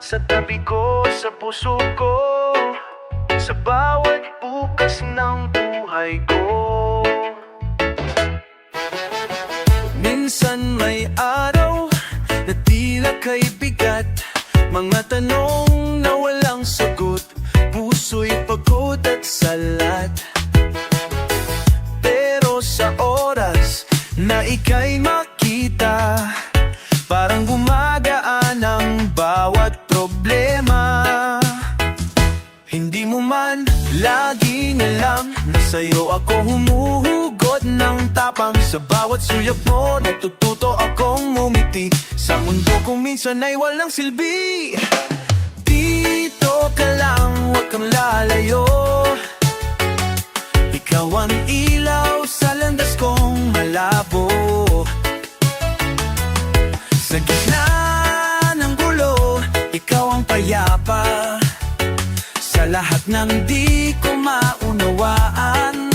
sa tabi ko, sa puso ko, sa bawat bukas ng buhay ko. Minsan may araw na tila kay bigat, mga tanong na walang sagot, puso'y pagod at salat. Pero sa oras na ika'y makita, parang gumagaan ang bawat problema. Hindi mo man laging alam na sa'yo ako humuhugot ng tapang. Sa bawat suyap mo, natututo akong ngumiti sa mundo kung minsan ay walang silbi. Dito ka lang, huwag kang lalayo. Ikaw ang ilaw sa landas kong malabo. Sa gitna ng gulo, ikaw ang payapa. Sa lahat ng di ko maunawaan,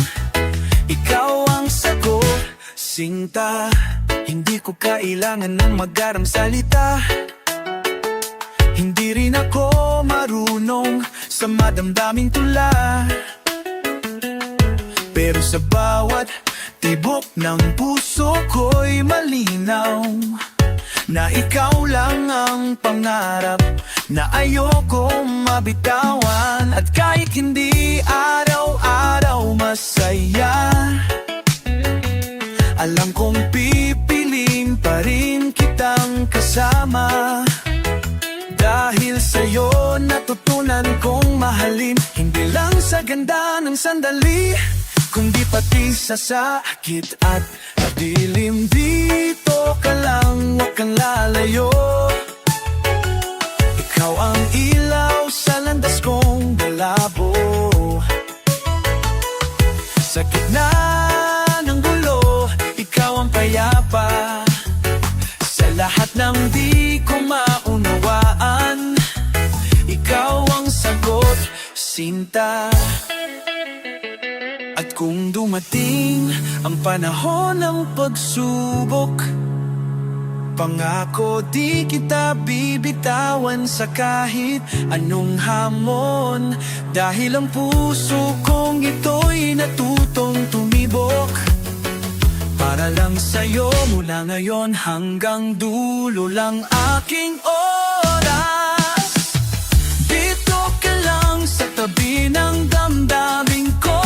ikaw ang sagot, sinta. Hindi ko kailangan ng magarang salita, hindi rin ako marunong sa madamdaming tula. Pero sa bawat tibok ng puso ko'y malinaw na ikaw lang ang pangarap na ayoko mabitawan. At kahit hindi araw-araw masaya, alam kong pipiliin pa rin kitang kasama. Dahil sa'yo natutunan kong mahalin, hindi lang sa ganda ng sandali, kundi pati sa sakit at dilim. Dito ka lang, huwag kang lalayo. Ikaw ang ilaw sa landas kong malabo. Sa gitna ng gulo, ikaw ang payapa. Sa lahat ng di ko maunawaan, ikaw ang sagot, sinta. At kung dumating ang panahon ng pagsubok, pangako di kita bibitawan sa kahit anong hamon. Dahil ang puso kong ito'y natutong tumibok para lang sa'yo, mula ngayon hanggang dulo lang aking oras. Dito ka lang sa tabi ng damdamin ko,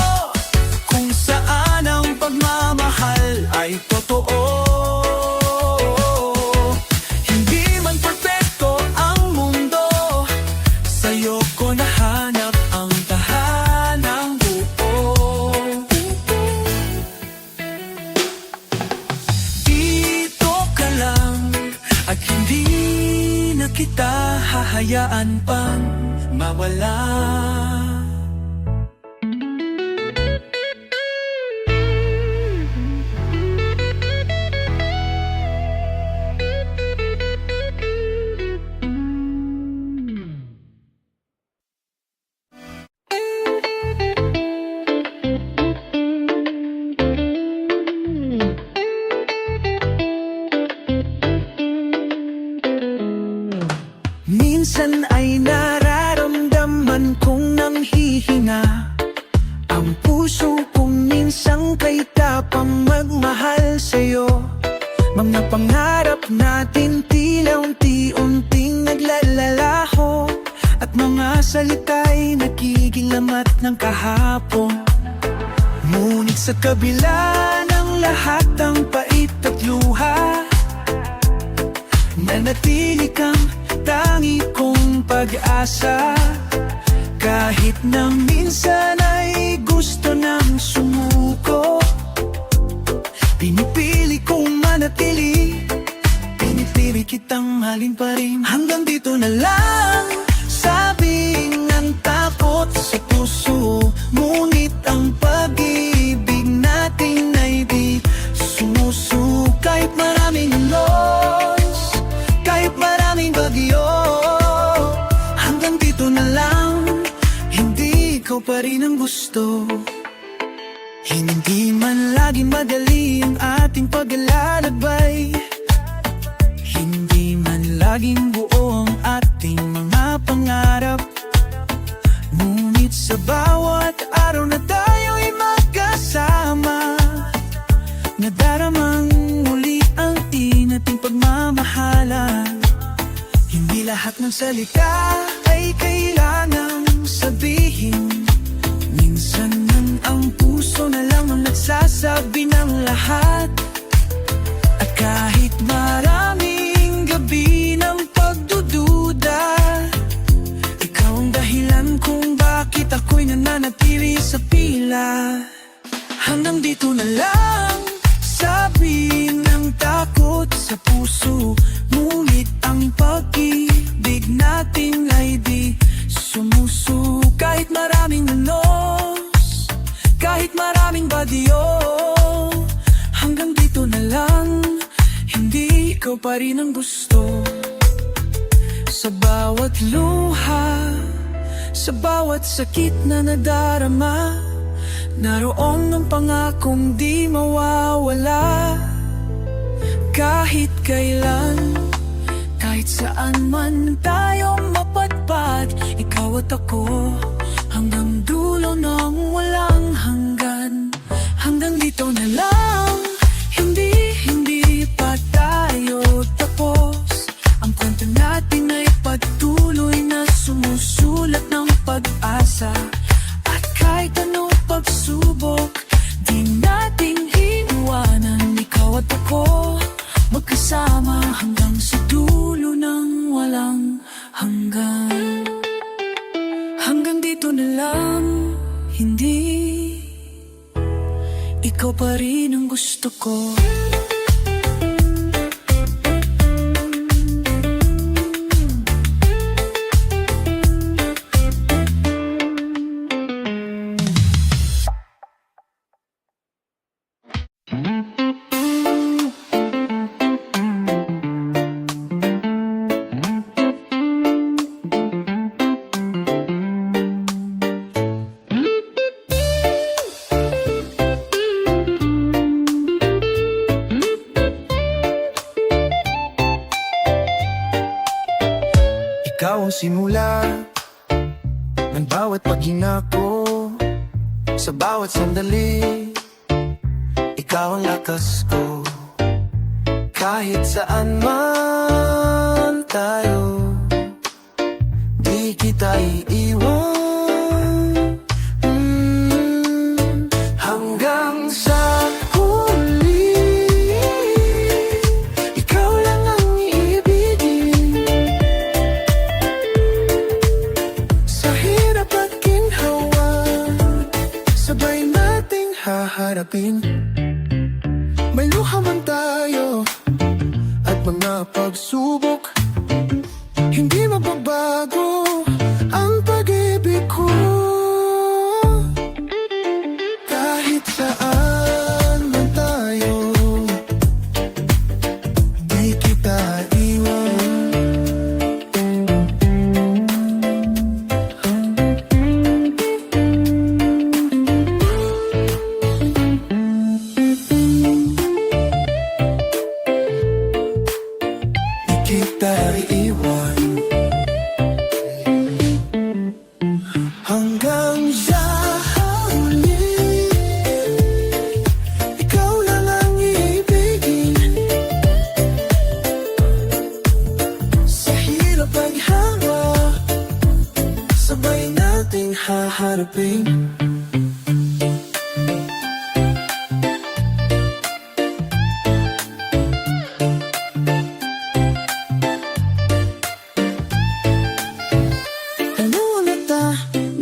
kung saan ang pagmamahal ay totoo. Hindi man perfecto ang mundo, sa'yo ko nahanap ang tahanang buo. Dito ka lang at hindi na kita hahayaan pang mawala. Minsan ay nararamdaman kong nanghihina ang puso kong minsang kay tapang magmahal sa'yo. Mga pangarap natin tila unti-unting naglalalaho, at mga salita'y nakikilamat ng kahapon. Ngunit sa kabila ng lahat ng pait at luha, nanatili kang tangi kong pag-asa. Kahit na minsan ay gusto nang sumuko, pinipili kong manatili, pinipili kitang mahalin pa rin. Hanggang dito na lang, sabing ang takot sa puso, ngunit ang pag-ibig natin ay di sumusuko. Kahit maraming unos, kahit maraming bagyo, hanggang dito na lang, hindi ikaw pa rin ang gusto. Hindi man laging madali ang ating paglalakbay, hindi man laging buo ang ating mga lahat ng salita ay kailangang sabihin. Minsan man ang puso na lang ang nagsasabi ng lahat. At kahit maraming gabi ng pagdududa, ikaw ang dahilan kung bakit ako'y nananatili sa pila. Hanggang dito na lang, sabi ng takot sa puso. Ngunit ang pag-ibig natin ay di sumuso. Kahit maraming nanos, kahit maraming badyo, hanggang dito na lang, hindi ikaw pa rin ang gusto. Sa bawat luha, sa bawat sakit na nadarama, naroon ang pangakong di mawawala. Kahit kailan, kahit saan man tayo mapadpad, ikaw at ako, hanggang dulo ng walang hanggan. Hanggang dito na lang, hindi pa tayo tapos. Ang kwento natin ay patuloy na sumusulat ng pag-asa. At kahit anong pagsubok, di nating iiwanan. Ikaw at ako, magkasama hanggang sa dulo ng walang hanggan. Hanggang dito na lang, hindi ikaw pa rin ang gusto ko. Ikaw ang simula ng bawat paghinga ko. Sa bawat sandali, ikaw ang lakas ko. Kahit saan man tayo, di kita iiwan. Hanggang sa huli, ikaw lang ang iibigin. Sa hirap at ginhawa, sabay nating haharapin. May luha man tayo at mga pagsubok, hindi magbabago ang pag-ibig ko. Kahit saan man tayo, di kita iwan. Kita iiwan. Hanggang sa huli, ikaw lang ang iibigin. Sa hirap at hawa, sabay nating haharapin.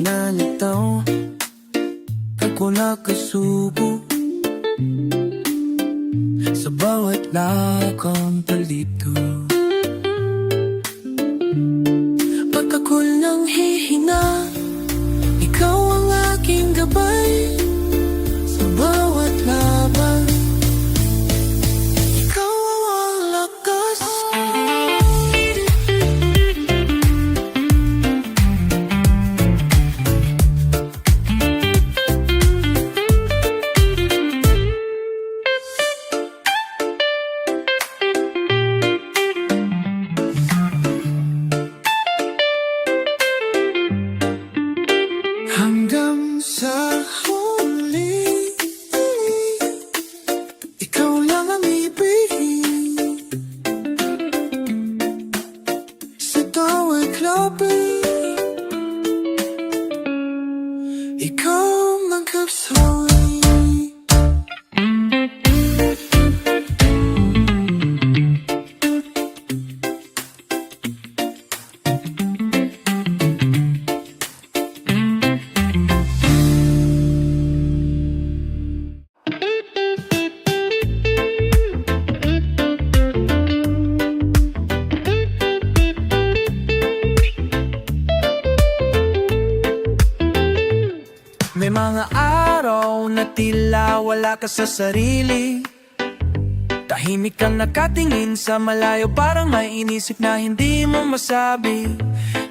Nalitaw pag wala kasubo sa bawat lakang palito. Pagkakul ng hihina, ikaw ang aking gabay. Sa bawat laban, ikaw ang lakas. Hanggang sa mga araw na tila wala ka sa sarili. Tahimik kang nakatingin sa malayo, parang may inisip na hindi mo masabi.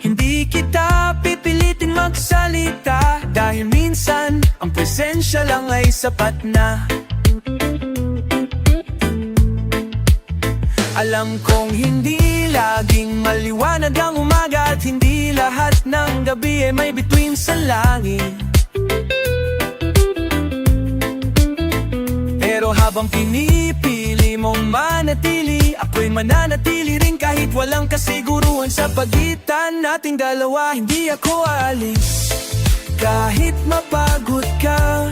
Hindi kita pipilitin magsalita, dahil minsan ang presensya lang ay sapat na. Alam kong hindi laging maliwanag ang umaga, at hindi lahat ng gabi ay may bituin sa langit. Pero habang pinipili mong manatili, ako'y mananatili rin kahit walang kasiguruhan sa pagitan nating dalawa. Hindi ako aalis kahit mapagod ka,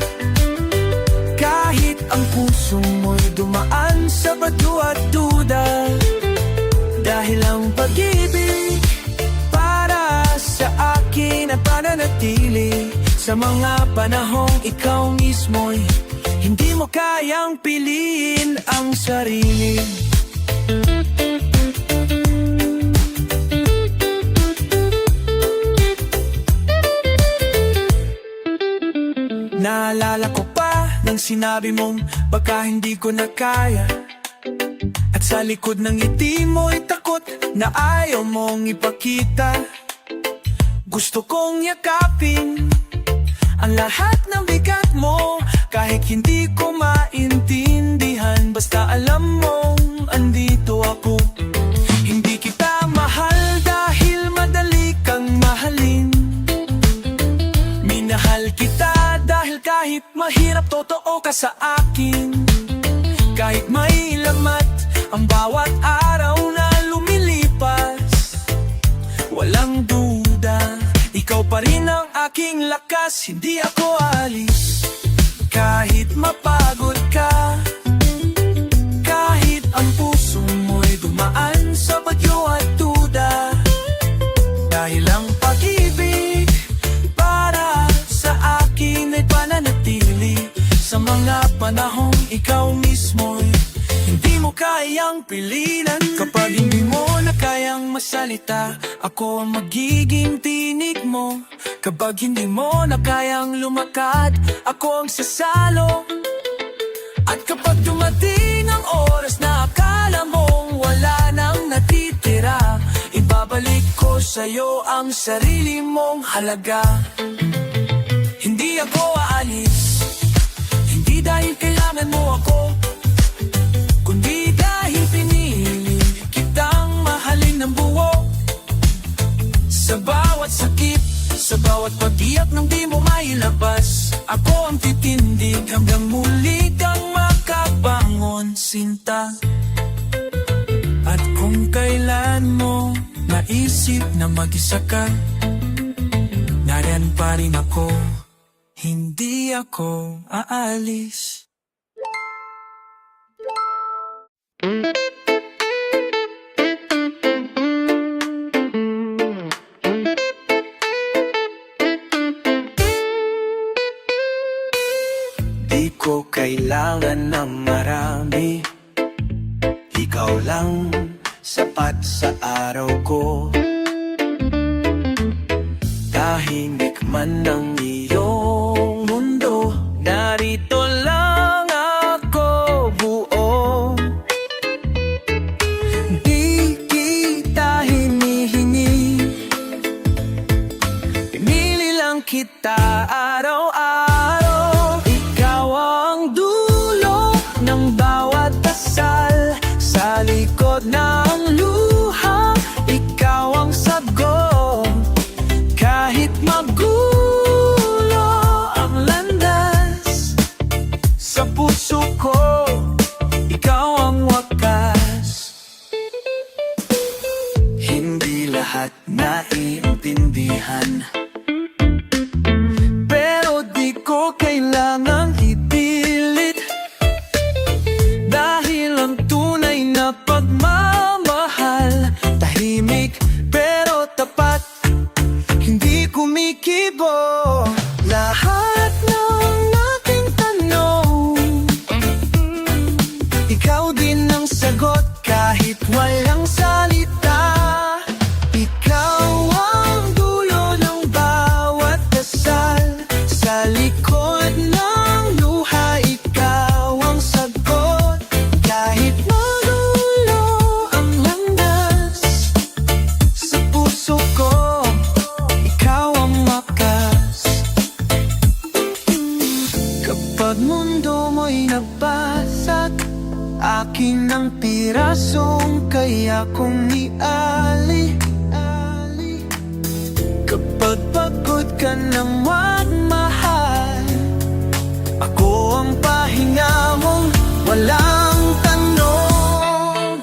kahit ang puso mo'y dumaan sa bato at duda. Dahil ang pag-ibig para sa akin at pananatili sa mga panahong ikaw mismo'y hindi mo kayang piliin ang sarili. Naalala ko pa nang sinabi mong baka hindi ko na kaya, at sa likod ng ngiti mo'y takot na ayaw mong ipakita. Gusto kong yakapin ang lahat ng bigat mo, kahit hindi ko maintindihan. Basta alam mong andito ako. Hindi kita mahal dahil madali kang mahalin. Minahal kita dahil kahit mahirap, totoo ka sa akin. Kahit may lamat ang bawat araw na lumilipas, walang duda, ikaw pa rin ang aking lakas. Hindi ako alis kahit mapagod ka, kahit ang puso mo'y dumaan sa bagyo at duda. Dahil ang pag-ibig para sa akin ay pananatili sa mga panahong ikaw mismo'y hindi mo kayang pilinan. Kapag hindi mo na kayang masalita, ako ang magiging tinig mo. Kapag hindi mo na kayang lumakad, ako ang sasalo. At kapag dumating ang oras na akala mong wala nang natitira, ibabalik ko sa'yo ang sarili mong halaga. Hindi ako aalis, hindi dahil kailangan mo ako, kundi dahil pinili kitang mahalin ng buo. Sa bawat sakit, sa bawat pag-iyak nang di mo mailabas, ako ang titindig hanggang muli kang makabangon, sinta. At kung kailan mo naisip na mag-isa ka, nariyan pa rin ako. Hindi ako aalis. Di ko kailangan ng marami, ikaw lang sapat sa araw ko. Tahimik man ang iyong mundo, narito lang ako buo. Di kita hinihingi, pinili lang kita araw-araw. Ikaw ang dulo ng bawat dasal, sa likod ng luha, ikaw ang sagot. Kahit magulo ang landas, sa puso ko, ikaw ang wakas. Hindi lahat naiintindihan, pero di ko kailangang ipilit, dahil ang tunay na pagmamahal asong kaya kong iali. Kapag pagod ka na magmahal, ako ang pahinga mong walang tanong.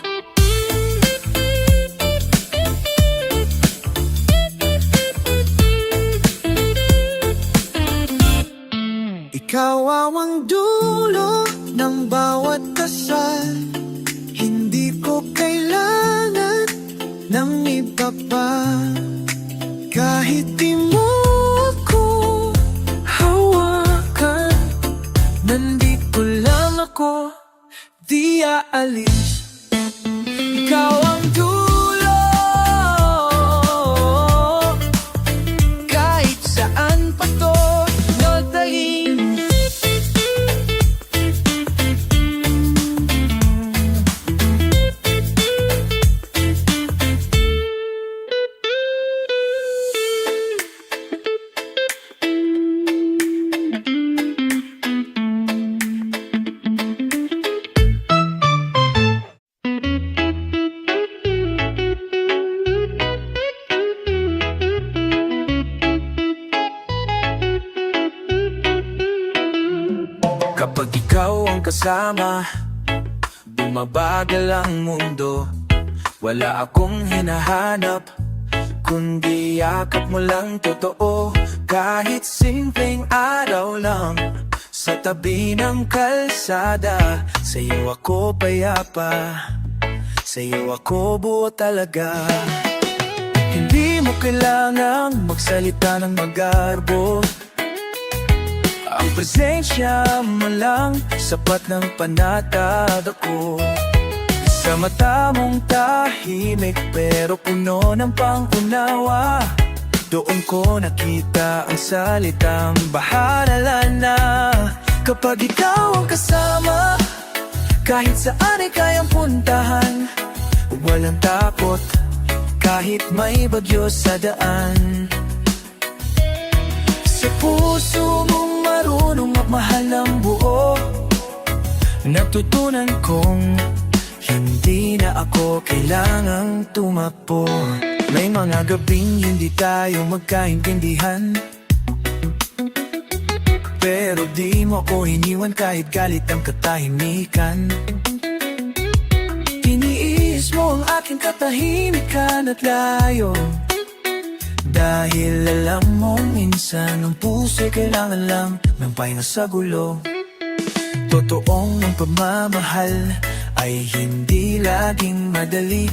Ikaw ang dulo ng bawat dasal. Hindi ko kailangan ng iba pa. Kahit di mo ako hawakan, nandito lang ako, di aalis. Ikaw ang dulo, kahit saan pa to nadalhin. Kapag ikaw ang kasama, bumabagal ang mundo. Wala akong hinahanap, kundi yakap mo lang totoo. Kahit simpleng araw lang, sa tabi ng kalsada, sa'yo ako payapa, sa'yo ako buo talaga. Hindi mo kailangang magsalita ng magarbo, ang presensya mo lang sapat ng panatag ako. Sa mata mong tahimik pero puno ng pangunawa, doon ko nakita ang salitang bahala na. Kapag ikaw ang kasama, kahit saan ay kayang puntahan. Walang takot kahit may bagyo sa daan. Sa puso mong marunong magmahal ng buo, natutunan kong hindi na ako kailangang tumakbo. May mga gabing hindi tayo magkaintindihan, pero di mo ako iniwan kahit galit ang katahimikan. Tiniis mo ang aking katahimikan at layo, dahil alam mo minsan ang puso'y kailangan lang ng pahinga sa gulo. Totoong ang pagmamahal ay hindi laging madali,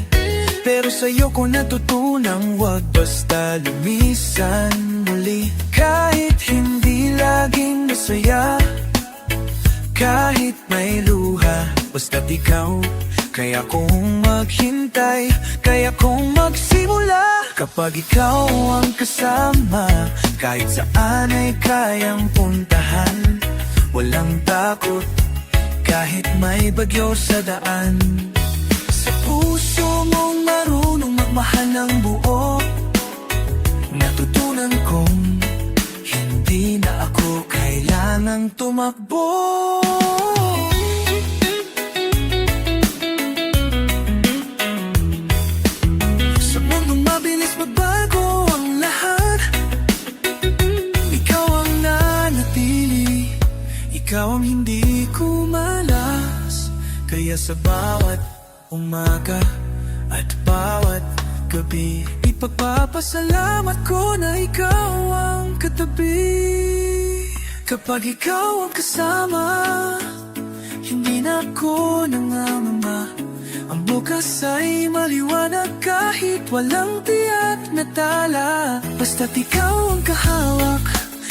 pero sa'yo ko natutunang wag basta lumisan muli. Kahit hindi laging masaya, kahit may luha, basta't ikaw, kaya kong maghintay, kaya kong magsimula. Kapag ikaw ang kasama, kahit saan ay kayang puntahan. Walang takot kahit may bagyo sa daan. Sa puso mong marunong magmahal ng buo, natutunan kong hindi na ako kailangang tumakbo. Sa mundong mabilis magbago ang lahat, ikaw ang nanatili, ikaw ang hindi kumalas. Kaya sa bawat umaga at bawat gabi, ipagpapasalamat ko na ikaw ang katabi. Kapag ikaw ang kasama, hindi na ako nangangamba. Ang bukas ay maliwanag kahit walang tiyak na tala. Basta't ikaw ang kahawak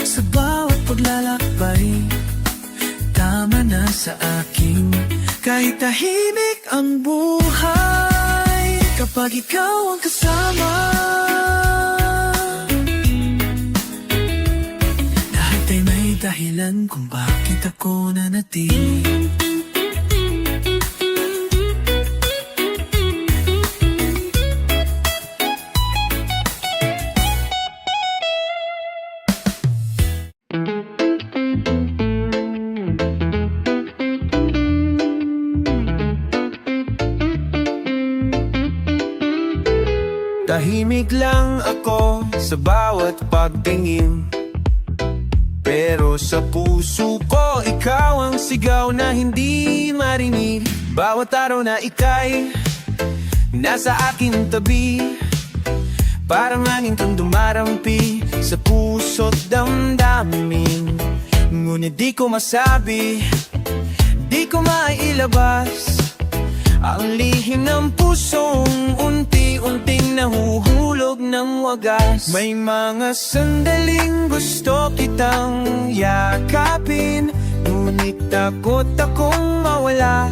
sa bawat paglalakbay, tama na sa akin kahit tahimik ang buhay. Kapag ikaw ang kasama, lahat ay may dahilan kung bakit ako nanatili. Tahimik lang ako sa bawat pagtingin, pero sa puso ko ikaw ang sigaw na hindi marinig. Bawat araw na ika'y nasa aking tabi, parang hangin kang dumarampi sa puso't damdamin. Ngunit di ko masabi, di ko mailabas ang lihim ng pusong unti-unting nahuhulog ng wagas. May mga sandaling gusto kitang yakapin, ngunit takot akong mawala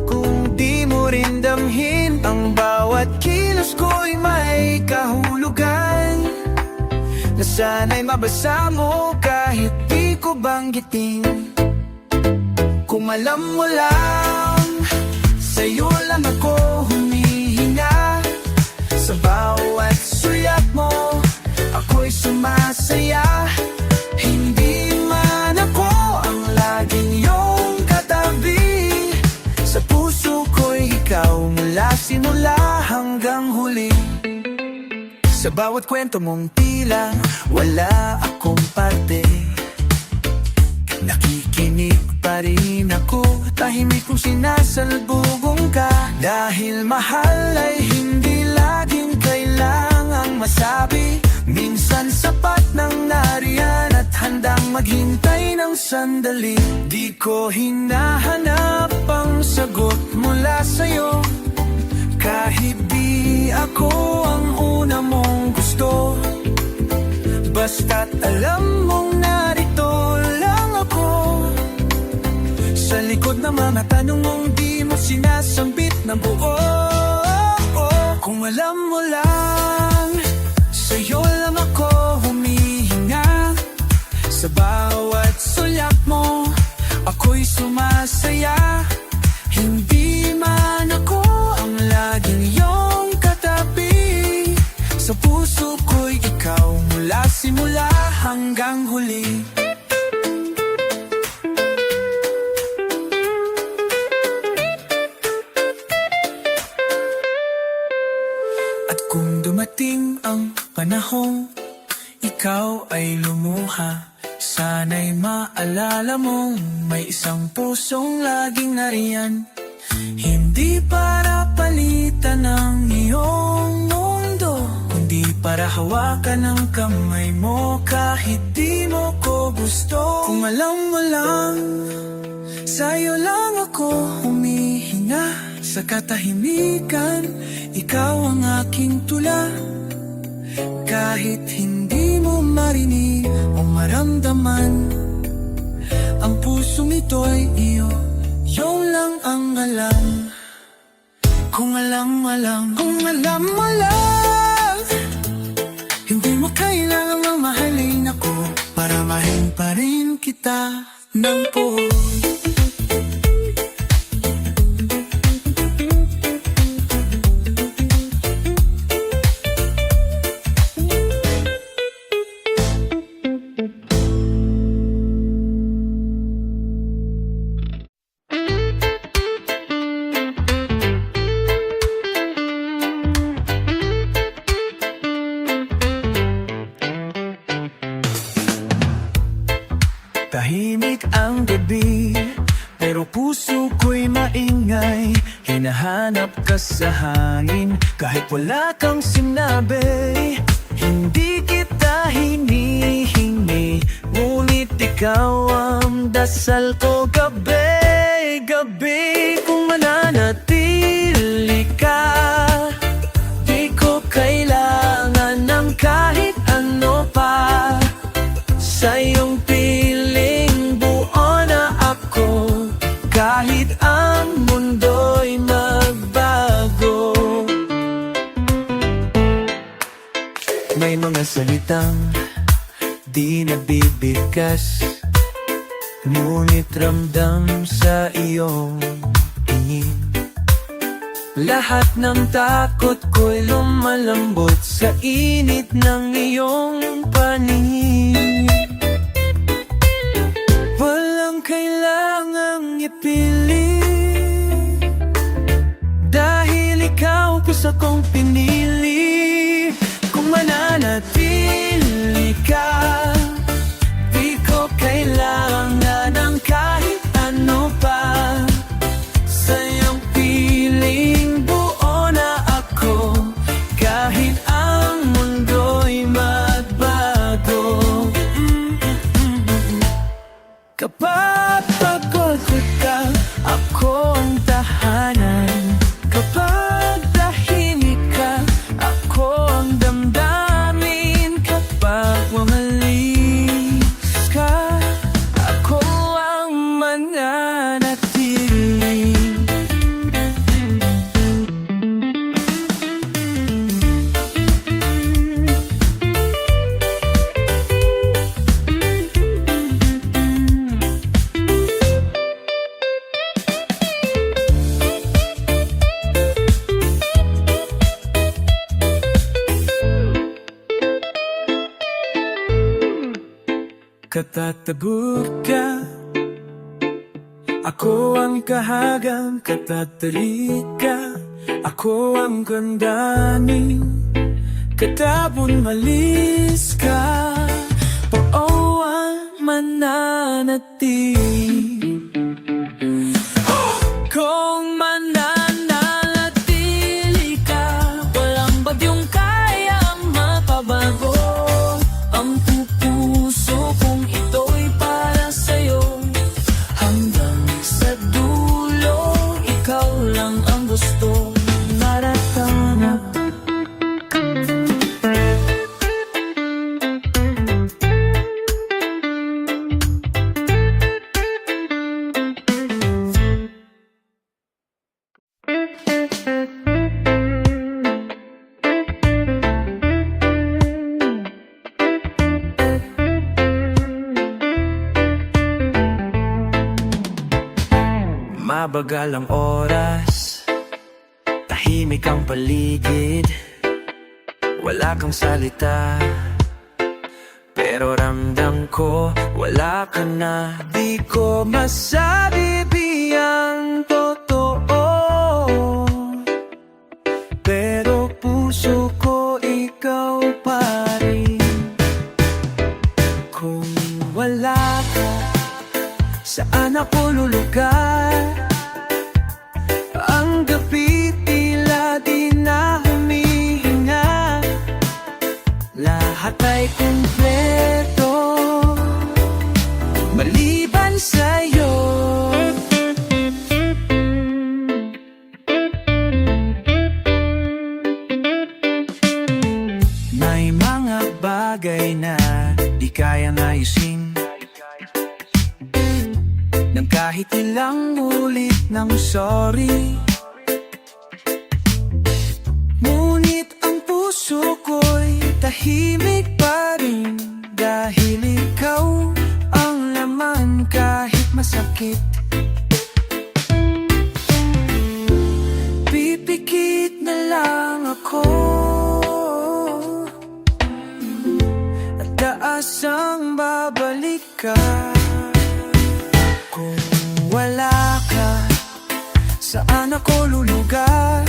kung di mo rin damhin. Ang bawat kilos ko'y may kahulugan na sana'y mabasa mo kahit di ko banggitin. Kung alam mo lang, sa'yo lang ako humihinga. Sa bawat suyak mo, ako'y sumasaya. Hindi man ako ang laging iyong katabi, sa puso ko'y ikaw mula simula hanggang huli. Sa bawat kwento mong tila wala akong parte, nakikinig pa rin ako, tahimik kung sinasalubong ka. Dahil mahal ay hindi laging kailangang masabi, minsan sapat nang nariyan at handang maghintay ng sandali. Di ko hinahanap ang sagot mula sa'yo, kahit di ako ang una mong gusto. Basta't alam mong narito lang ako, sa likod ng mga tanong mong di mo sinasambit ng buo. Kung alam mo lang, sa'yo lang ako humihinga. Sa bawat suyak mo, ako'y sumasaya. Hindi man ako ang laging iyong katabi, sa puso ko'y ikaw mula simula hanggang huli. At kung dumating ang panahong ikaw ay lumuha, sana'y maalala mong may isang pusong laging nariyan. Hindi para palitan ang iyong mundo, kundi para hawakan ang kamay mo kahit di mo ko gusto. Kung alam mo lang, sa'yo lang ako humihinga. Sa katahimikan, ikaw ang aking tula. Kahit hindi mo marinig o maramdaman, ang pusong ito'y iyo, iyong lang ang alam. Kung alam mo lang, kung alam mo lang, hindi mo kailangang mamahalin ako para mahin pa rin kita ng puso. Tahimik ang gabi, pero puso ko'y maingay. Hinahanap ka sa hangin, kahit wala kang sinabi. Hindi kita hinihingi, ngunit ikaw ang dasal ko gabi-gabi. Kung mananatili ka, di ko kailangan ng kahit ano pa. Sa iyong piling buo na ako, kahit ang mundo'y magbago. May mga salitang di nabibigkas, ngunit ramdam sa iyong tingin. Lahat ng takot ko'y lumalambot sa init ng iyong paningin. Walang kailangang ipilit, dahil ikaw puso kong pinili. katatagot ka. Ako ang kahagang katatarika. Ako ang kandaning katabon malis ka. Pag-awan mananatili. Kung mananatili ka, walang bagyong kayang mapabago ang pupuso kung ito'y para sa'yo. Hanggang sa dulo, ikaw lang ang gusto maratanap. Mabagal ang oras, tahimik ang paligid, wala kang salita, pero ramdam ko wala ka na. Di ko masabi biyang totoo, pero puso ko ikaw pa rin. Kung wala ka, saan ako lulugar? Ang gabi tila di na humihinga. Lahat ay kumpleto maliban sa'yo. May mga bagay na di kayang ayusin nang kahit ilang ulit ng sorry. Ngunit ang puso ko'y tahimik pa rin, dahil ikaw ang laman kahit masakit. Pipikit na lang ako at daasang babalik ka. Kung wala ka, saan ako lulugar?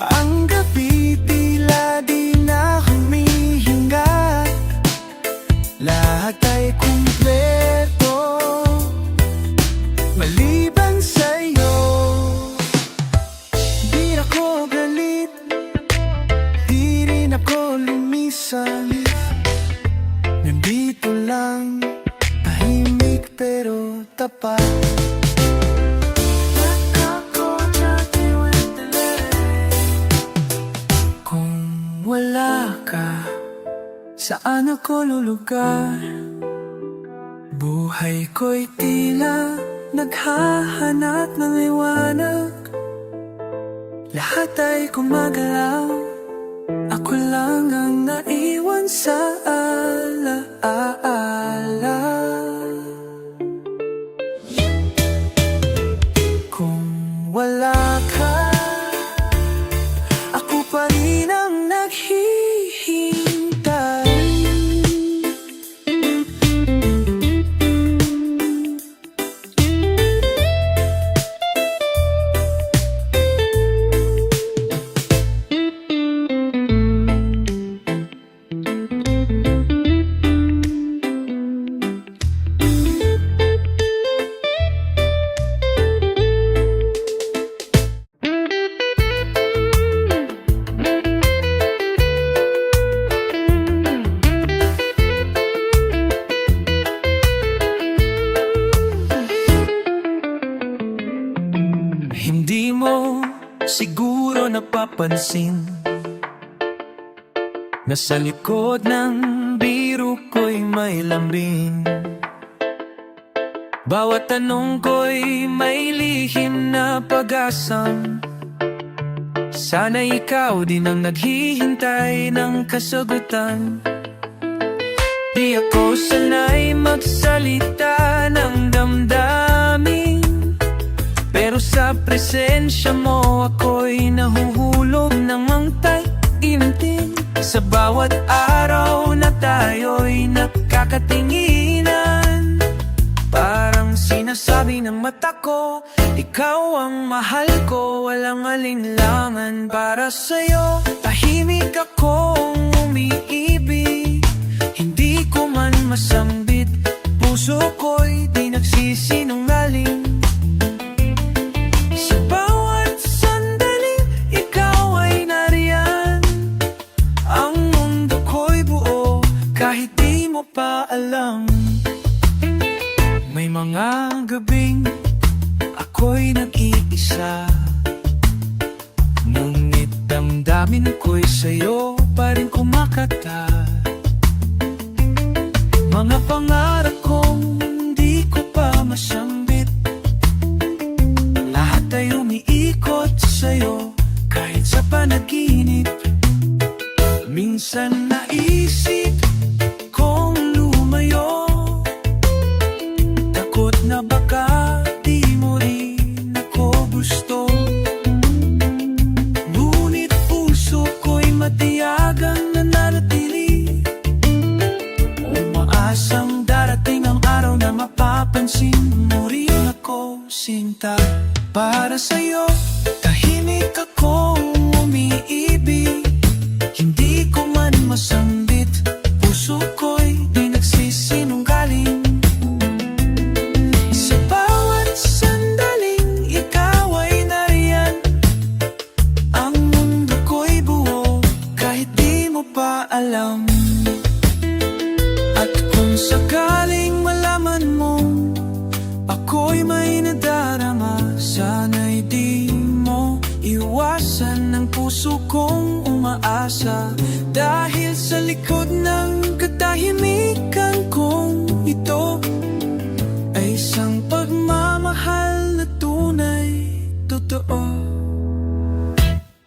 Ang gabi tila di na humihinga. Lahat ay kumpleto maliban sa'yo. Di ako galit, di rin ako lumisan. Nandito lang, tahimik pero tapat. Kung wala ka, saan ako lulugar? Buhay ko'y tila naghahanap ng liwanag. Lahat ay gumagalaw, ako lang ang naiwan sa alaala. Kung wala ka, ako pa rin ang naghihintay. Hindi mo siguro napapansin na sa likod ng biro ko'y may lambing. Bawat tanong ko'y may lihim na pag-asang sana ikaw din ang naghihintay ng kasagutan. Di ako sanay magsalita ng damdamin, pero sa presensya mo ako'y nahuhulog ng ang tay-imtim. Sa bawat araw na tayo'y nakakasama, katinginan. Parang sinasabi ng mata ko, ikaw ang mahal ko, walang alinlangan para sa'yo. Tahimik akong umiibig, hindi ko man masambit, puso ko'y di nagsisinungaling. Sa bawat sandali, ikaw ay nariyan. Ang mundo ko'y buo, kahit di mo pa alam. May mga gabing ako'y nag-iisa, ngunit damdamin ko'y sa'yo pa rin kumakata. Mga pangarap kong di ko pa masambit, lahat ay umiikot sa'yo kahit sa panaginip. Minsan naisip kong lumayo, takot na baka di mo rin ako gusto. Ngunit puso ko'y matiyagang nananatili, umaasang darating ang araw na mapapansin mo rin ako, sinta. Para sa'yo, tahimik akong umiibig, hindi ko man masambit, puso ko'y di nagsisinungaling. Sa bawat sandaling ikaw ay nariyan, ang mundo ko'y buo, kahit di mo pa alam. At kung sakaling malaman mo, ako'y may nadarama, sana'y di mo iwasan ng puso kong umaasa. Dahil sa likod ng katahimikan kong ito, ay isang pagmamahal na tunay, totoo.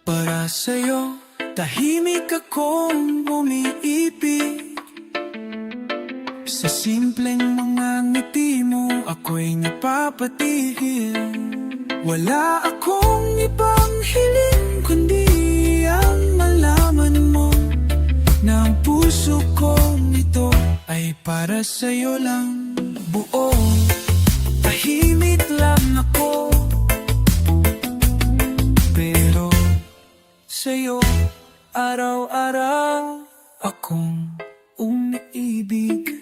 Para sa'yo, tahimik akong umiibig, sa simpleng mga ngiti mo ako'y napapatihil. Wala akong ibang hiling kundi ang malaman mo na ang puso kong ito ay para sa'yo lang buo. Tahimik lang ako, pero sa'yo araw-araw akong umiibig.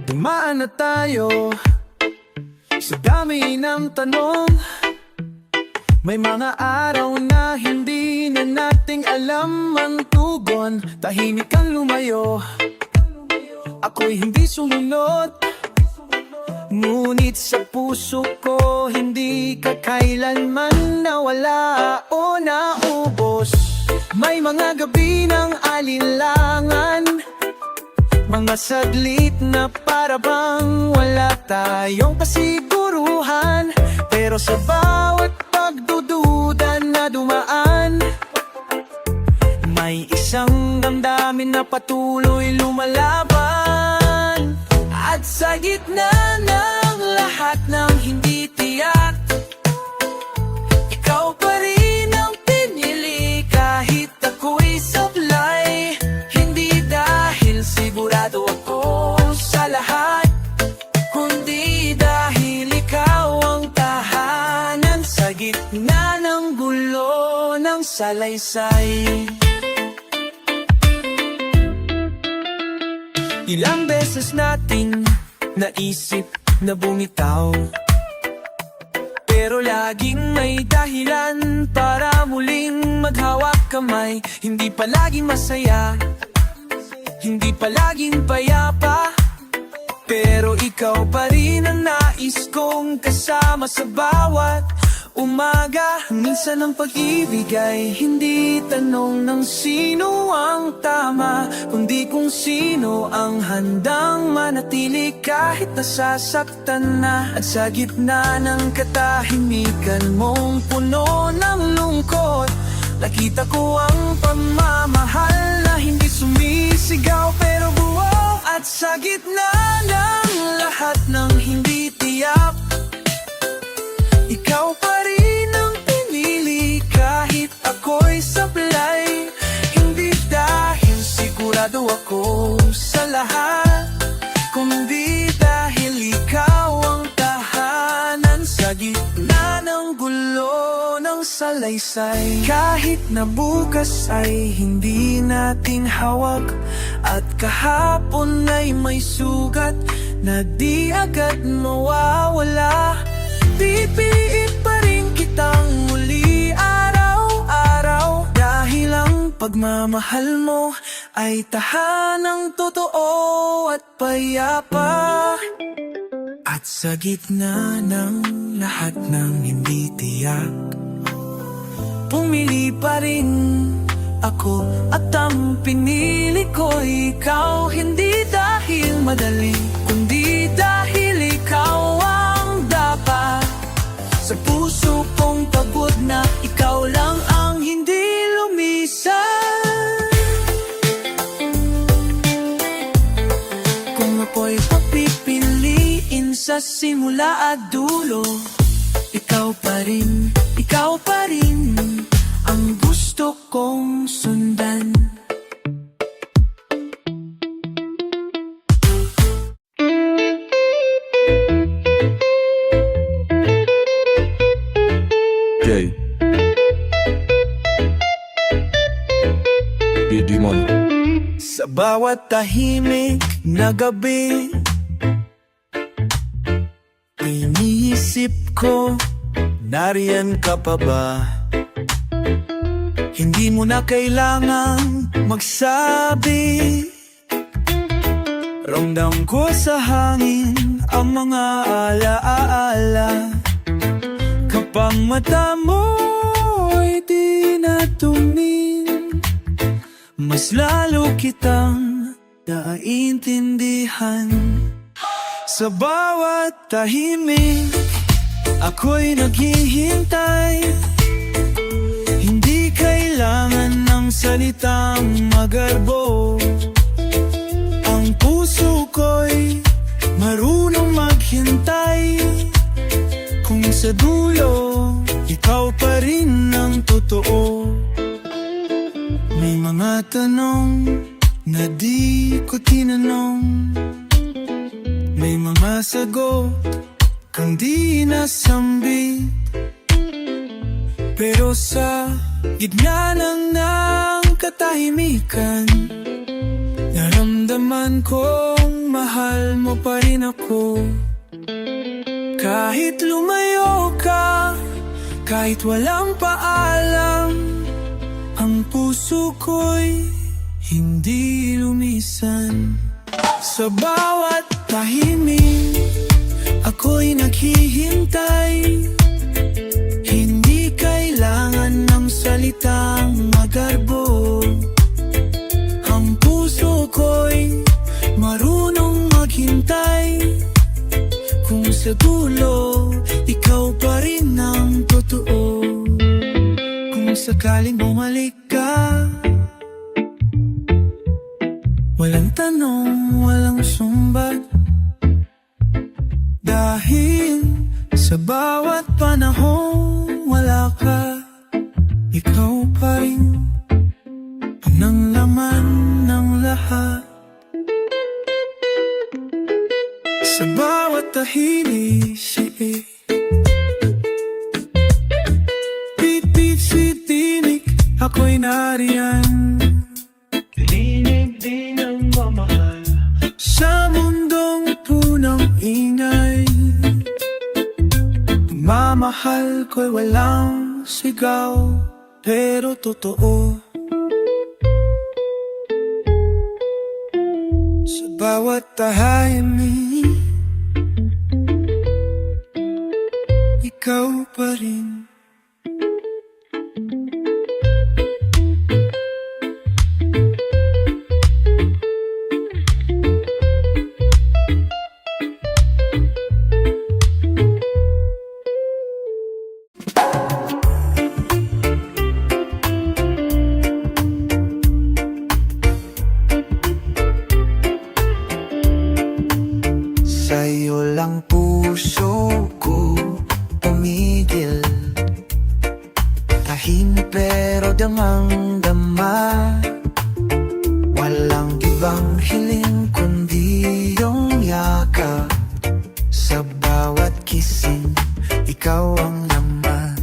Dumaan na tayo sa dami ng tanong, may mga araw na hindi na nating alam ang tugon. Tahimik kang lumayo, ako'y hindi sumunod, ngunit sa puso ko hindi ka kailanman nawala o naubos. May mga gabi ng alinlangan, mga saglit na para bang wala tayong kasiguruhan. Pero sa bawat pagdududa na dumaan, may isang damdamin na patuloy lumalaban. At sa gitna ng lahat ng hindi tiyak, ikaw pa rin ang pinili kahit ako'y sablay. Hindi dahil sigurado ako sa lahat, kundi dahil ikaw ang tahanan sa gitna ng gulo ng salaysay. Ilang beses nating naisip na bumitaw, pero laging may dahilan para muling maghawak kamay. Hindi palaging masaya, hindi palaging payapa, pero ikaw pa rin ang nais kong kasama sa bawat umaga. Minsan ang pag-ibig ay hindi tanong ng sino ang tama, kundi kung sino ang handang manatili kahit nasasaktan na. At sa gitna ng katahimikan mong puno ng lungkot, nakita ko ang pagmamahal na hindi sumisigaw pero buo. At sa gitna ng lahat ng hindi tiyak, ikaw pa rin ang pinili kahit ako'y sablay. Hindi dahil sigurado ako sa lahat, kundi dahil ikaw ang tahanan sa gitna ng gulo ng salaysay. Kahit na bukas ay hindi natin hawak, at kahapon ay may sugat na di agad mawawala, pipiit pa rin kitang muli araw-araw. Dahil ang pagmamahal mo ay tahanang totoo at payapa. At sa gitna ng lahat ng hindi tiyak, pumili pa rin ako, at ang pinili ko ikaw. Hindi dahil madali, kundi dahil ikaw ang dapat. Sa puso kong pagod na ikaw lang ang hindi lumisan. Kung ako'y papipiliin sa simula at dulo, ikaw pa rin ang gusto kong sundan. Jay Bidimon. Sa bawat tahimik na gabi, iniisip ko, nariyan ka pa ba? Hindi mo na kailangang magsabi, ramdam ko sa hangin ang mga alaala. Kapag mata mo'y di natumingin, mas lalo kitang naiintindihan. Sa bawat tahimik, ako'y naghihintay. Hindi kailangan ng salitang magarbo, ang puso ko'y marunong maghintay. Kung sa dulo, ikaw pa rin ang totoo. May mga tanong na di ko tinanong, may mga sagot kang di nasambit. Pero sa gitna ng katahimikan, naramdaman kong mahal mo pa rin ako. Kahit lumayo ka, kahit walang paalam, ang puso ko'y hindi lumisan. Sa bawat tahimik, ako'y naghihintay. Hindi kailangan ng salitang magarbo, ang puso ko'y marunong maghintay. Kung sa dulo, ikaw pa rin ang totoo. Kung sakaling bumalik ka, walang tanong, walang sumbat. Dahil sa bawat panahon wala ka, ikaw pa rin ang laman ng lahat. Sa bawat tahimik, pit-pit sitinik, ako'y nariyan. Linig din ang mamahal sa mundong punong ingay. Mamahal ko'y walang sigaw, pero totoo. Sa bawat tahimik, ikaw pa rin. Sa'yo lang puso ko tumigil. Tahimik pero damang-dama. Walang ibang hiling kundi iyong yakap. Sa bawat kising, ikaw ang laman.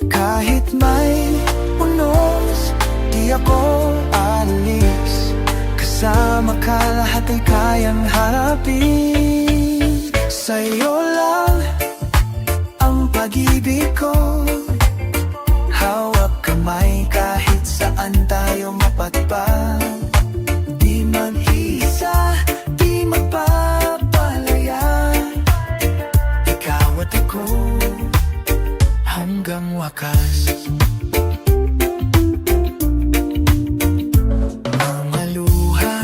Kahit may unos, di ako alis. Kasama ka lahat ay kayang harapin. Sa'yo lang ang pag-ibig ko. Hawak kamay kahit saan tayo mapadpad. Di mag-isa, di magpapalaya. Ikaw at ako hanggang wakas. Mga luha,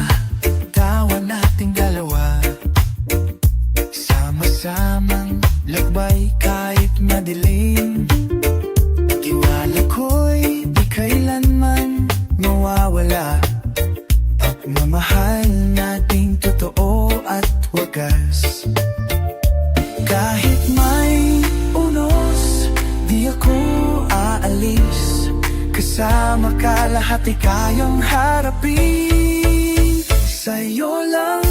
tawa nating dalawa. Sama-samang lakbay kahit madilim. Tiwala ko'y di kailanman mawawala. Pagmamahal nating totoo at wagas. Kahit may unos, di ako aalis. Kasama ka lahat ay kayang harapin. Sa'yo lang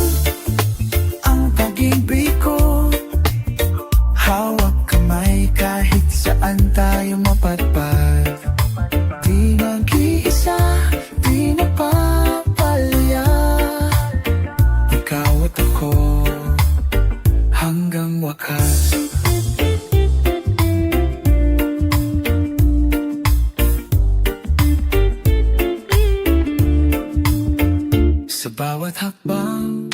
ang pag-ibig ko. Hawak kamay kahit saan tayo mapadpad. Di mag-iisa, di napapalaya. Ikaw at ako hanggang wakas. Sa bawat hakbang,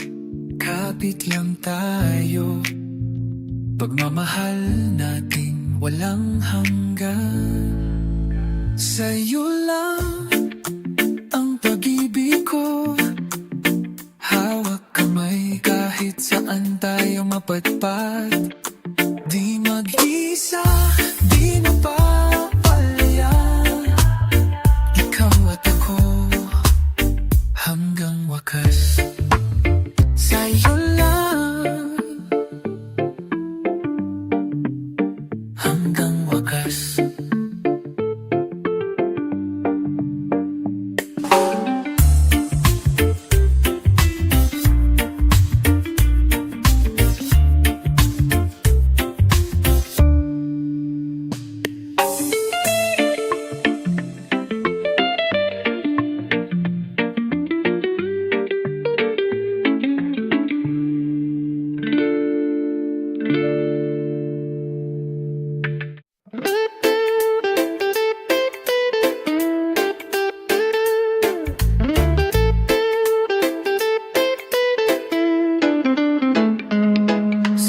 kapit lang tayo. Pagmamahal nating walang hanggan. Sa'yo lang ang pag-ibig ko. Hawak kamay kahit saan tayo mapadpad. Di mag-isa, di napapalaya. Ikaw at ako hanggang wakas. Sa'yo lang hanggang wakas.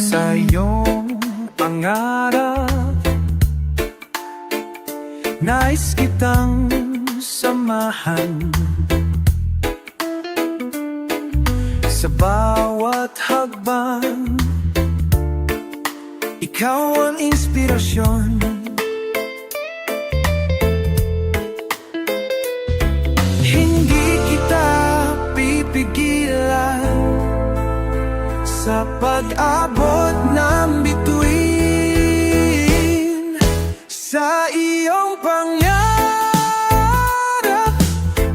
Sa iyong pangarap, nais kitang samahan. Sa bawat hakbang, ikaw ang inspirasyon. Hindi kita pipigilan sa pag-abot ng bituin. Sa iyong pangarap,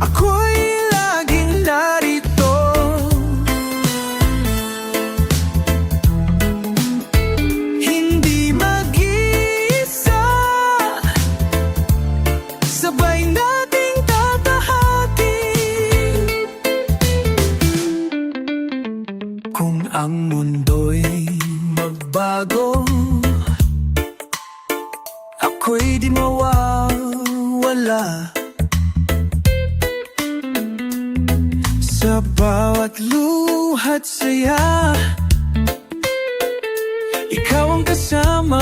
ako'y laging narito. Hindi mag-isa, sabay nating tatahakin. Kung ang mundo'y magbago, ako'y di mawawala. Sa bawat luha't saya, ikaw ang kasama.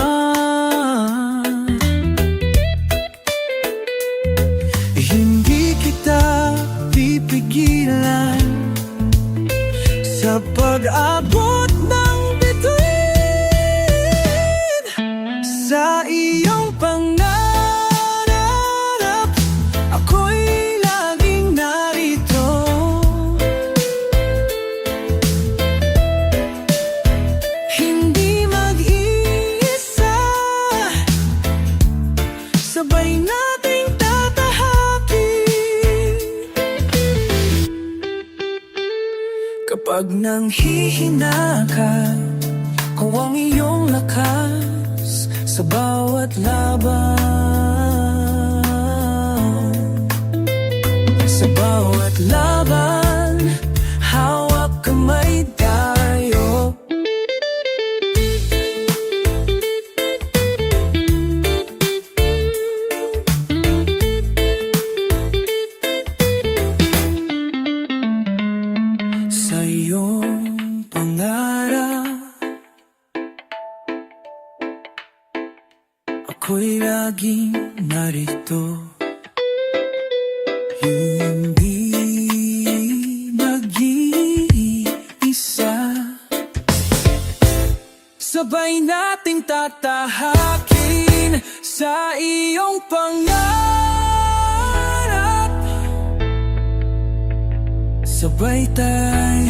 Hindi kita pipigilan sa pag-abot ng bituin. Sa iyong pangarap, ako'y laging narito. Pag nanghihina ka, ako ang iyong lakas sa bawat laban. Sa bawat laban, hawak kamay tayo. Sa iyong pangarap, ako'y laging narito. Hindi nag-iisa. Sabay nating tatahakin sa iyong pangarap. Sabay tayo.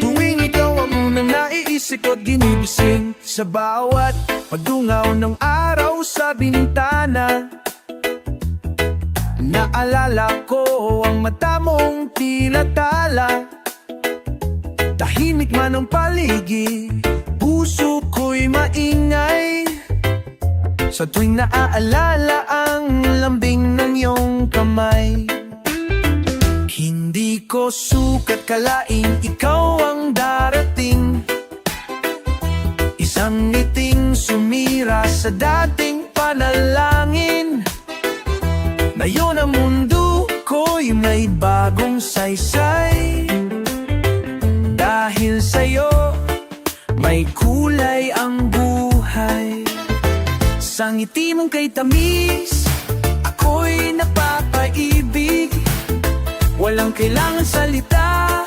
Tuwing ikaw ang unang naiisip ko't ginigising, sa bawat pagdungaw ng araw sa bintana, naalala ko ang mata mong tila tala. Tahimik man ang paligid, puso ko'y maingay sa tuwing naaalala ang lambing ng iyong kamay. Hindi ko sukat kalaing ikaw ang darating, isang ngiting sumira sa dating panalangin. Ngayon ang mundo ko'y may bagong saysay. Dahil sa'yo, may kulay ang buhay. Sa ngiti mong kay tamis, ako'y napapaibig. Walang kailangan salita,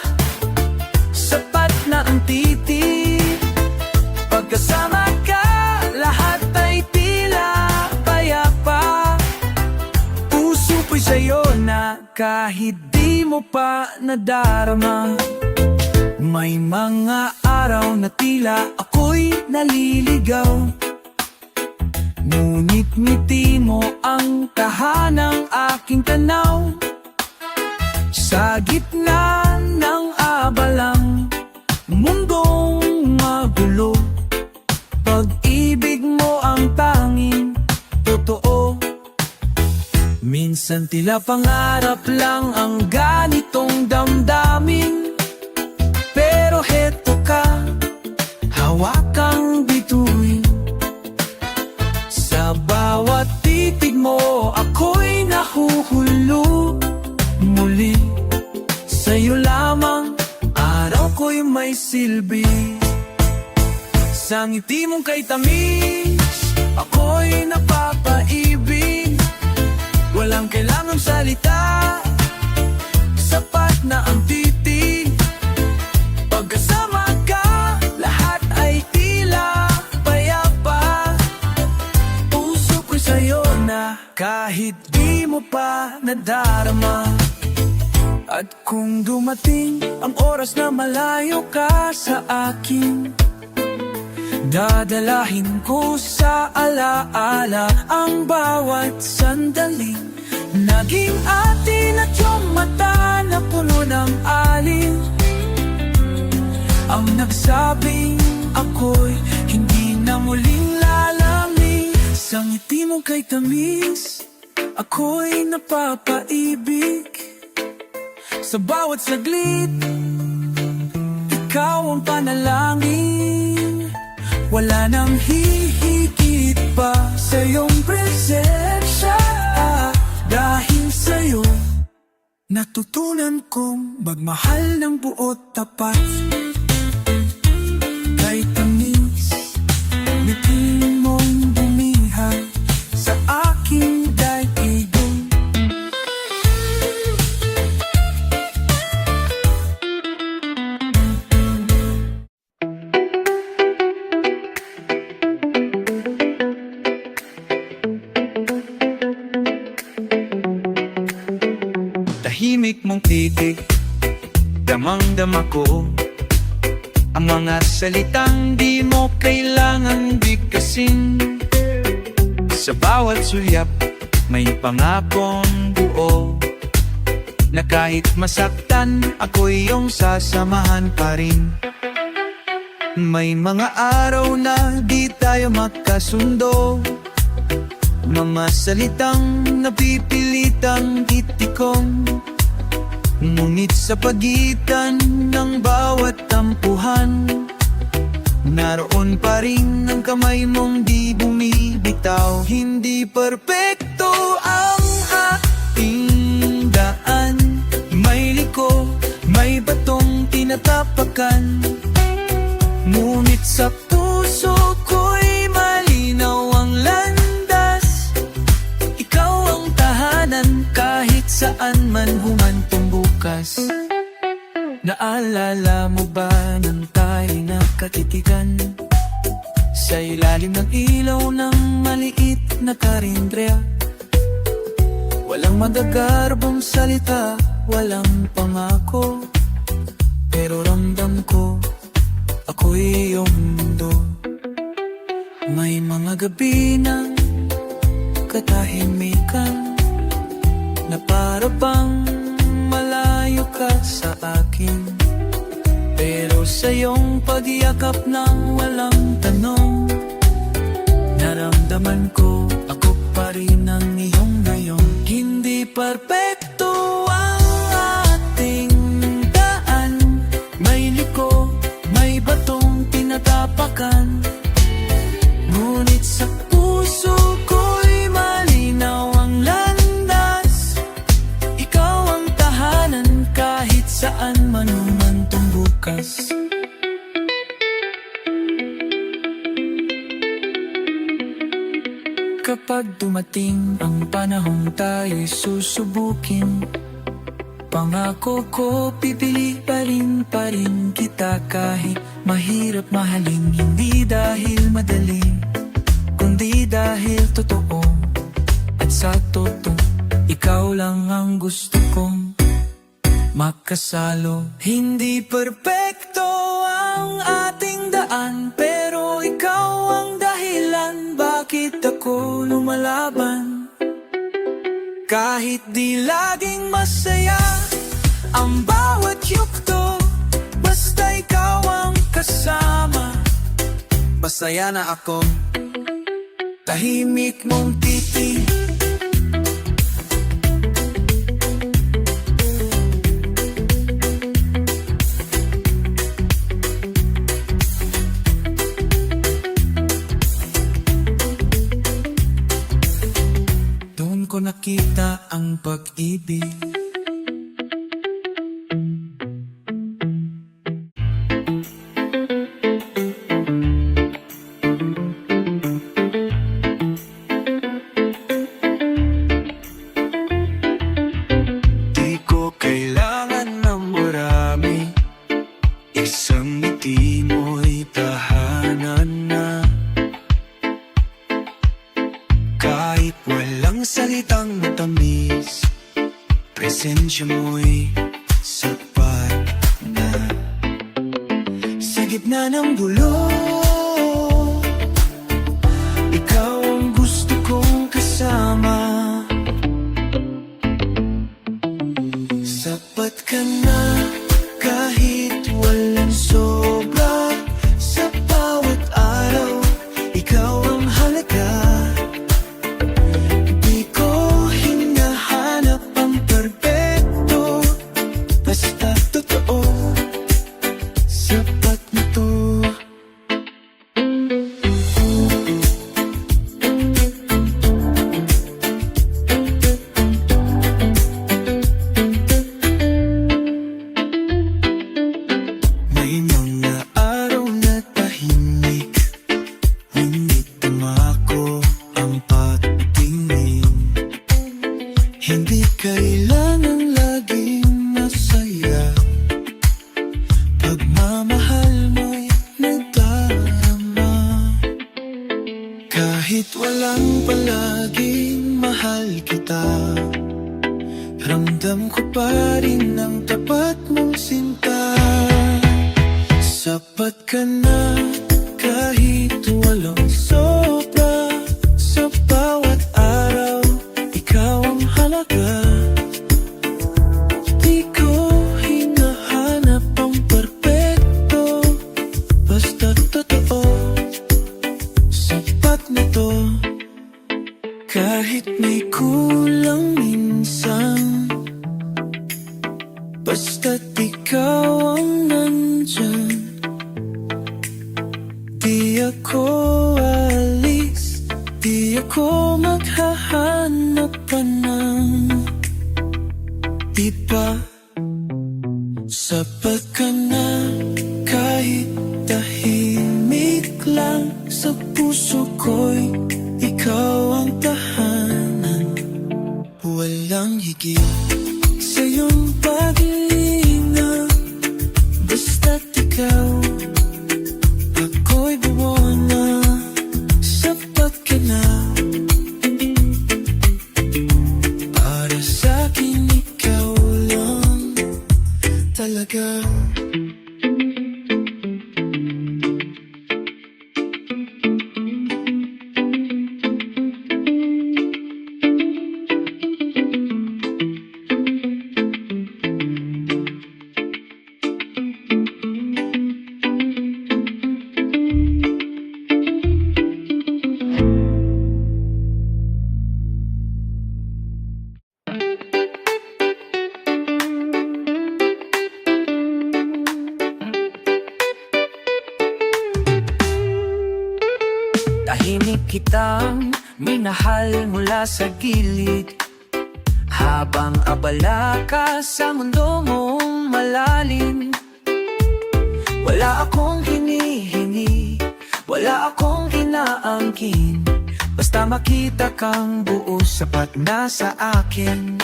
sapat na ang titig. Pagkasama ka, lahat ay tila payapa. Puso ko'y sa'yo na kahit di mo pa nadarama. May mga araw na tila ako'y naliligaw, ngunit ngiti mo ang tahanang aking tanaw. Sa gitna ng abalang mundong magulo, pag-ibig mo ang tanging totoo. Minsan tila pangarap lang ang ganitong damdamin, pero heto ka, hawakang bituin. Sa bawat titig mo, ako'y nahuhulo. Muli, sa'yo lamang, araw ko'y may silbi. Sa ngiti mong kay tamis, ako'y napapaibig. Walang kailangang salita, sapat na ang titig. Pagkasama ka, lahat ay tila payapa. Puso ko'y sa'yo na kahit di mo pa nadarama. At kung dumating ang oras na malayo ka sa akin, dadalahin ko sa alaala ang bawat sandali. Naging atin at yung mata na puno ng alin, ang nagsabing ako'y hindi na muling lalamig. Sa ngiti mong kay tamis, ako'y napapaibig. Sa bawat saglit, ikaw ang panalangin. Wala nang hihigit pa sa iyong presensya. Dahil sa'yo, natutunan kong magmahal ng buot tapat. Kay tamis, ngiti mong bumihay sa aking daigdig. Tahimik mong titig, damang-dama ko Ang mga salitang di mo kailangan bigkasin. Sa bawat sulyap, may pangakong buo, na kahit masaktan, ako'y iyong sasamahan pa rin. May mga araw na di tayo makasundo, mga salitang napipilitang itikong. Ngunit sa pagitan ng bawat tampuhan, naroon pa rin ang kamay mong di bumibitaw. Hindi perpekto ang ating daan, may liko, may batong tinatapakan. Ngunit sa puso ko'y malinaw ang landas. Ikaw ang tahanan kahit saan man humantong bukas. Naalala mo ba nang tayo'y nakatitigan sa ilalim ng ilaw ng maliit na karindrya? Walang magagarbong salita, walang pangako, pero ramdam ko ako'y iyong mundo. May mga gabi ng katahimikan na para bang malayo ka sa akin, pero sa iyong pagyakap ng walang tanong, naramdaman ko ako pa rin ang iyong ngayon. Hindi perpekto ang ating daan, may liko, may batong tinatapakan. Ngunit sa puso ko'y malinaw ang landas. Ikaw ang tahanan kahit saan man humantong bukas. Kapag dumating ang panahong tayo'y susubukin, pangako ko pipili pa rin kita kahit mahirap mahalin. Hindi dahil madali, kundi dahil totoo. At sa totoo, ikaw lang ang gusto kong makasalo. Hindi perpekto ang ating daan, pero ikaw ang dahilan bakit ako lumalaban. Kahit di laging masaya ang bawat yugto, basta ikaw ang kasama. Masaya na ako, tahimik mong titig. Doon ko nakita ang pag-ibig. Di ko kailangan ng marami, isang ngiti mo'y tahanan na. Kahit walang salitang matamis, presensya mo'y sapat na. Sa gitna ng gulo, ikaw ang gusto kong kasama. Sapat ka na kahit walang sobra. Sa bawat araw, ikaw ang halaga. Di ko hinahanap ang perpekto, basta totoo. Sapat na to. May mga araw na tahimik, ngunit tumako ang pagtingin. Hindi kailangan laging masaya, pagmamahal mo'y nagdarama. Kahit walang palaging mahal kita, ramdam ko pa rin ang tapat mong sinta. Sapat ka na kahit walang sobra. Sa bawat araw, ikaw ang halaga. Di ko hinahanap ang perpekto, basta totoo, sapat na to. Kahit may kulang minsan, basta't ikaw ang nandyan. Di ako alis, di ako maghahanap pa ng iba. Sapat ka na kahit tahimik lang. Sa puso ko'y ikaw ang tahanan. Walang higit sa iyong pag-iingat, basta't ikaw ako'y buo na. Sapat ka na, para sa'kin ikaw lang talaga. Tahimik kitang minahal mula sa gilid, habang abala ka sa mundo mong malalim. Wala akong hinihingi, wala akong inaangkin, basta makita kang buo, sapat na sa akin.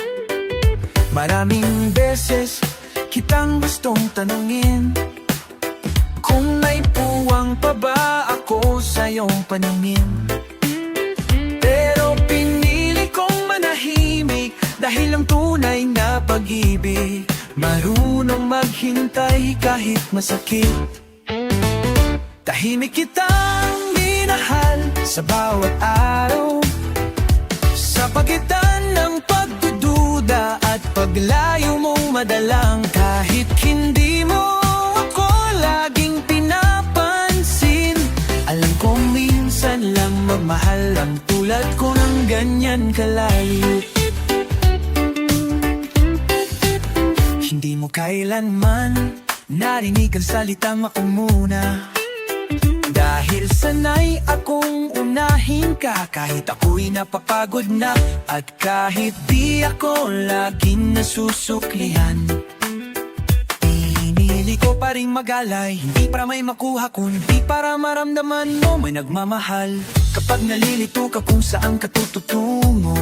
Maraming beses kitang gustong tanungin kung may puwang pa ba ako sa iyong paningin. Pero pinili kong manahimik, dahil ang tunay na pag-ibig marunong maghintay kahit masakit. Tahimik kitang minahal sa bawat araw, sa pagitan ng pagdududa at paglayo mong madalang. Kahit hindi mo ako laging pinapansin, alam kong minsan lang magmahal ang tulad ko ng ganyan kalayo. Hindi mo kailanman narinig ang salitang ako muna, dahil sanay akong unahin ka kahit ako'y napapagod na, at kahit di ako laging nasusuklihan. Pinili ko pa rin magalay, hindi para may makuha, kundi para maramdaman mo may nagmamahal. Kapag nalilito ka kung saan ka tututungo,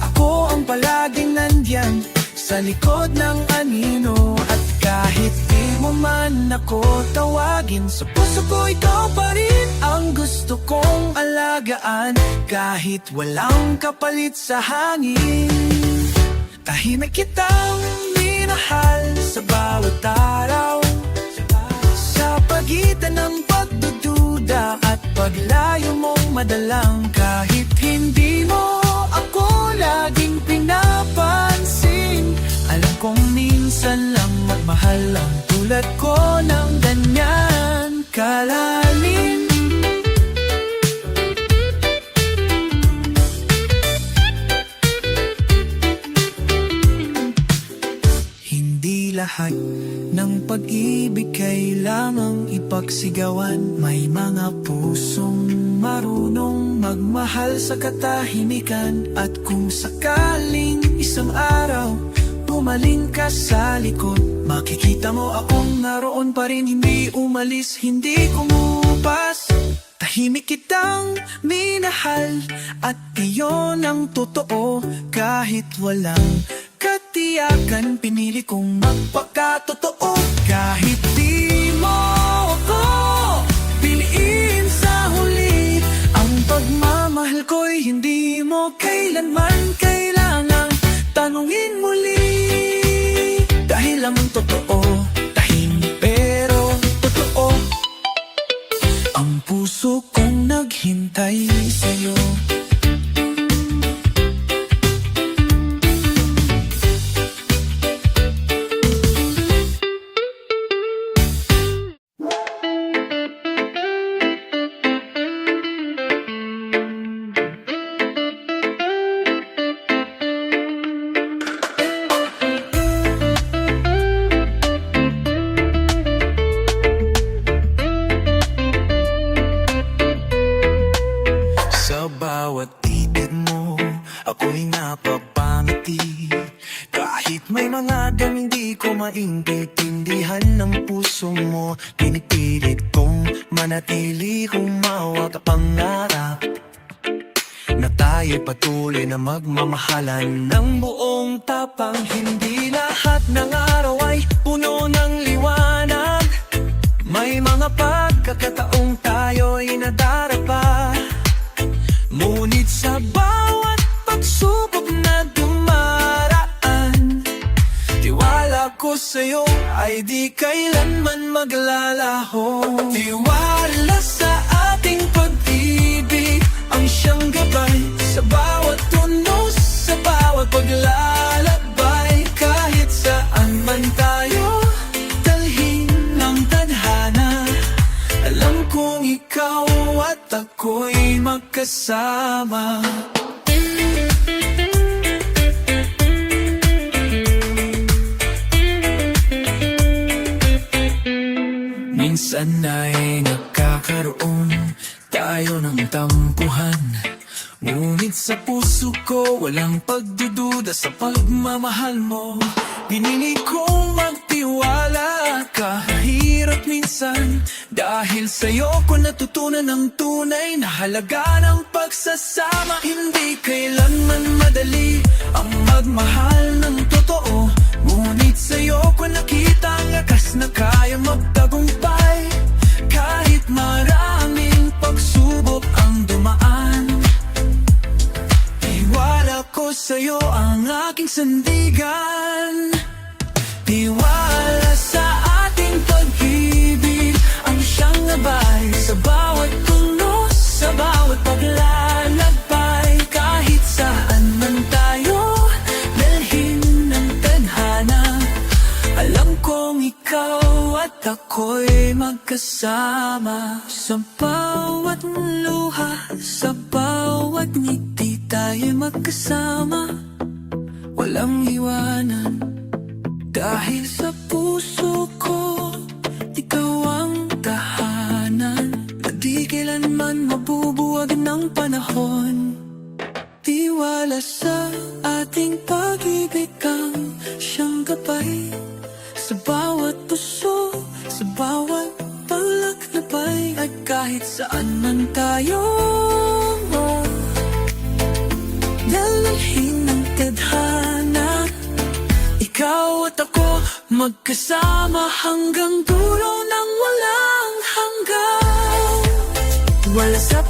ako ang palaging nandyan sa likod ng anino. At kahit di mo man ako tawagin, sa puso ko ikaw pa rin ang gusto kong alagaan, kahit walang kapalit sa hangin. Tahimik kitang minahal sa bawat araw, sa pagitan ng pagdududa at paglayo mong madalang. Kahit hindi mo ako laging pinapansin, alam kong minsan lang magmahal ang tulad ko ng ganyan kalalim. Hindi lahat ng pag-ibig kailangang ipagsigawan. May mga pusong marunong magmahal sa katahimikan, at kung sakaling isang araw umaling ka sa likod, makikita mo akong naroon pa rin, hindi umalis, hindi kumupas. Tahimik kitang minahal, at iyon ang totoo. Kahit walang katiyakan, pinili kong magpakatotoo. Kahit di mo ako piliin sa huli, ang pagmamahal ko'y hindi mo kailanman kailangang tanungin muli. Dahil ang totoo, tahimik maintindihan ng puso mo. Pinipilit kong manatili, humawak ang pangarap na tayo'y patuloy na magmamahalan ng buong tapang. Hindi lahat ng araw ay puno ng liwanag. May mga pagkakataong tayo'y nadarapa. Ngunit sa bawat pagsubok na dumaraan, tiwala ko sa'yo ay di kailanman maglalaho. Tiwala sa ating pag-ibig ang siyang gabay sa bawat tunos, sa bawat paglalakbay. Kahit saan man tayo dalhin ng tadhana, alam kong ikaw at ako'y magkasama. Minsan ay nagkakaroon tayo ng tampuhan, ngunit sa puso ko walang pagdududa sa pagmamahal mo. Pinili kong magtiwala kahirap minsan, dahil sa'yo ko natutunan ang tunay na halaga ng pagsasama. Hindi kailanman madali ang magmahal ng totoo, ngunit sa'yo ko nakita ang lakas na kaya magtagumpay. Kahit maraming pagsubok ang dumaan, tiwala ko sa'yo ang aking sandigan. Tiwala sa ating pag-ibig ang siyang gabay sa bawat tunos, sa bawat paglalakbay. Kahit saan man tayo dalhin ng tadhana, alam kong ikaw at ako'y magkasama. Sa bawat luha, sa bawat ngiti tayo'y magkasama, walang iwanan. Dahil sa puso ko, ikaw ang tahanan na di kailanman mabubuwag ng panahon. Tiwala sa ating pag-ibig ang siyang gabay sa bawat puso, sa bawat paglakbay. At kahit saan man tayo dalhin ng tadhana, ikaw at ako magkasama hanggang dulo ng walang hanggan. Wala sa